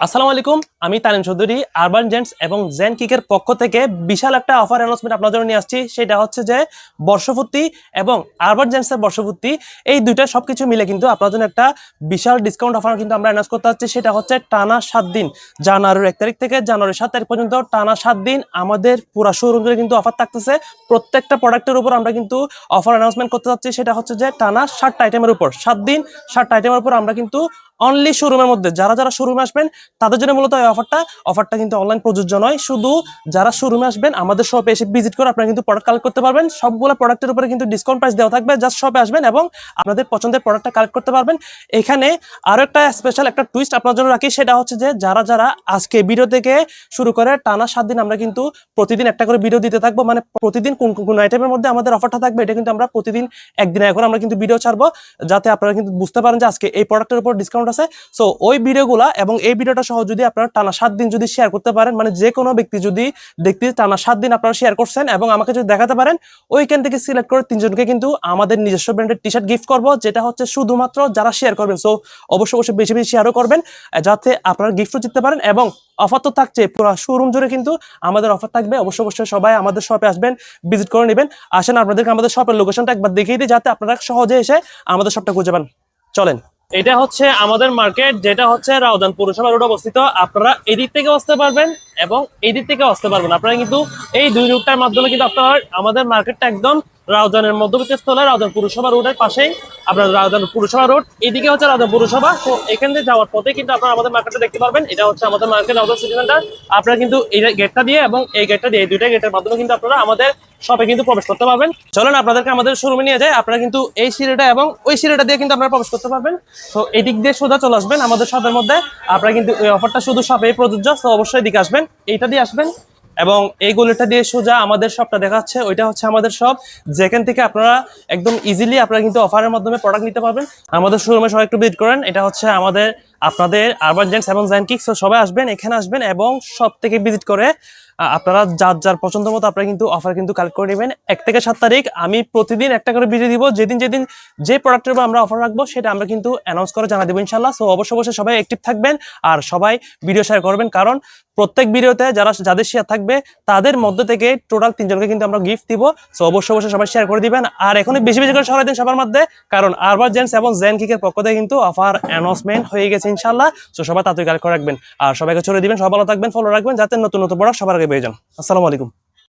আসসালামু আলাইকুম, আমি তানিম চৌধুরী আরবান জেন্টস এবং জেন কিকের পক্ষ থেকে বিশাল একটা অফার অ্যানাউন্সমেন্ট আপনাদের জন্য নিয়ে আসছি। সেটা হচ্ছে যে বর্ষপূর্তি এবং আরবান জেন্টসের বর্ষপূর্তি, এই দুইটা সবকিছু মিলে কিন্তু আপনাদের জন্য একটা বিশাল ডিসকাউন্ট অফার কিন্তু আমরা অ্যানাউন্স করতে যাচ্ছি। সেটা হচ্ছে টানা 7 দিন, জানুয়ারির 1 তারিখ থেকে জানুয়ারি 7 তারিখ পর্যন্ত টানা 7 দিন আমাদের পুরা শোরুম জুড়ে কিন্তু অফার থাকতেছে। প্রত্যেকটা প্রোডাক্টের উপর আমরা কিন্তু অফার অ্যানাউন্সমেন্ট করতে যাচ্ছি। সেটা হচ্ছে যে টানা 7টা আইটেমের উপর 7 দিন 7টা আইটেমের উপর আমরা কিন্তু অনলি শোরুমের মধ্যে যারা যারা শোরুমে আসবেন তাদের জন্য মূলত এই অফারটা কিন্তু অনলাইন প্রযোজ্য নয়। শুধু যারা শোরুমে আসবেন আমাদের শপে এসে ভিজিট করে আপনারা কিন্তু প্রোডাক্ট কালেক্ট করতে পারবেন। সবগুলো প্রোডাক্টের উপরে কিন্তু ডিসকাউন্ট প্রাইস দেওয়া থাকবে। জাস্ট শপে আসবেন এবং আপনাদের পছন্দের প্রোডাক্টটা কালেক্ট করতে পারবেন। এখানে আরো একটা স্পেশাল একটা টুইস্ট আপনার জন্য রাখি। সেটা হচ্ছে যে যারা যারা আজকে ভিডিও থেকে শুরু করে টানা 7 দিন আমরা কিন্তু প্রতিদিন একটা করে ভিডিও দিতে থাকবো। মানে প্রতিদিন কোন কোন আইটেমের মধ্যে আমাদের অফারটা থাকবে এটা কিন্তু আমরা প্রতিদিন একদিন এখন আমরা কিন্তু ভিডিও ছাড়বো, যাতে আপনারা কিন্তু বুঝতে পারেন যে আজকে এই প্রোডাক্টের উপর ডিসকাউন্ট আছে। সো ওই ভিডিওগুলো এবং এই ভিডিওটা সহ যদি আপনারা টানা 7 দিন যদি শেয়ার করতে পারেন, মানে যে কোনো ব্যক্তি যদি দেখতে টানা 7 দিন আপনারা শেয়ার করছেন এবং আমাকে যদি দেখাতে পারেন, ওইখান থেকে সিলেক্ট করে 3 জনকে কিন্তু আমাদের নিজস্ব ব্র্যান্ডের টি শার্ট গিফট করবো, যেটা হচ্ছে শুধুমাত্র যারা শেয়ার করবেন। সো অবশ্যই অবশ্যই বেশি বেশি শেয়ারও করবেন যাতে আপনারা গিফটও জিততে পারেন। এবং অফার তো থাকছে পুরো শোরুম জুড়ে কিন্তু আমাদের অফার থাকবে। অবশ্যই অবশ্যই সবাই আমাদের শপে আসবেন, ভিজিট করে নেবেন। আসেন আপনাদেরকে আমাদের শপের লোকেশনটা একবার দেখিয়ে দিই যাতে আপনারা সহজে এসে আমাদের শপটা খুঁজে পান। চলেন, এটা হচ্ছে আমাদের মার্কেট, যেটা হচ্ছে রাউজান পৌরসভা রোড অবস্থিত। আপনারা এদিক থেকে আসতে পারবেন এবং এই দিক থেকে আসতে পারবেন। আপনারা কিন্তু এই দুই রুটটার মাধ্যমে কিন্তু আপনারা আমাদের মার্কেটটা একদম রাউজানের মধ্যবর্তী স্থলে রাউজান পৌরসভা রোডের পাশেই। আপনার রাউজান পৌরসভা রোড, এদিকে হচ্ছে রাউজান পৌরসভা। তো এখান থেকে যাওয়ার পথে কিন্তু আপনারা আমাদের মার্কেটটা দেখতে পারবেন। এটা হচ্ছে আমাদের মার্কেট রাউজান সিটি সেন্টার। আপনারা কিন্তু এই গেটটা দিয়ে এবং এই গেটটা দিয়ে, এই দুইটা গেটের মাধ্যমে কিন্তু আপনারা আমাদের শপে কিন্তু প্রবেশ করতে পারবেন। চলেন আপনাদেরকে আমাদের শোরুমে নিয়ে যায়। আপনারা কিন্তু এই সিঁড়িটা এবং ওই সিঁড়িটা দিয়ে কিন্তু আপনারা প্রবেশ করতে পারবেন। তো এই দিক দিয়ে সোজা চলে আসবেন আমাদের শপের মধ্যে। আপনারা কিন্তু এই অফারটা শুধু শপেই প্রযোজ্য। তো অবশ্যই এদিকে আসবেন, এইটা দিয়ে আসবেন এবং এই গলিটা দিয়ে সোজা আমাদের শপটা দেখাচ্ছে, ওইটা হচ্ছে আমাদের শপ, যেখান থেকে আপনারা একদম ইজিলি আপনারা কিন্তু অফারের মাধ্যমে প্রোডাক্ট নিতে পারবেন। আমাদের শোরুমে সবাই একটু ভিজিট করেন। এটা হচ্ছে আপনাদের আরবান জেন্টস এবং জেন কিক্স। সবাই আসবেন, এখানে আসবেন এবং সব থেকে ভিজিট করে আপনারা যার যার পছন্দ মতো আপনারা কিন্তু অফার কিন্তু কালেক্ট করে নেবেন। 1 থেকে 7 তারিখ আমি প্রতিদিন একটা করে ভিডিও দিব। যেদিন যেদিন যে প্রোডাক্টের উপর আমরা অফার রাখবো সেটা আমরা কিন্তু অ্যানাউন্স করে জানা দেবো ইনশাল্লাহ। সো অবশ্যই অবশ্যই সবাই অ্যাক্টিভ থাকবেন আর সবাই ভিডিও শেয়ার করবেন, কারণ প্রত্যেক ভিডিওতে যাদের শেয়ার থাকবে তাদের মধ্যে থেকে টোটাল 3 জনকে কিন্তু আমরা গিফট দিব। সো অবশ্যই অবশ্যই সবাই শেয়ার করে দিবেন আর এখন বেশি বেশি করে সরাই দিন সবার মধ্যে, কারণ আরবান জেন্টস এবং জেন কিকের পক্ষ থেকে কিন্তু অফার অ্যানাউন্সমেন্ট হয়ে গেছে ইনশাল্লাহ। সো সবাই তাড়াতাড়ি কালেক্ট করে রাখবেন আর সবাইকে ছড়িয়ে দিবেন। সবাই ভালো থাকবেন, ফলো রাখবেন যাতে নতুন নতুন প্রোডাক্ট সবার আগে পেয়ে যান। আসসালামু আলাইকুম।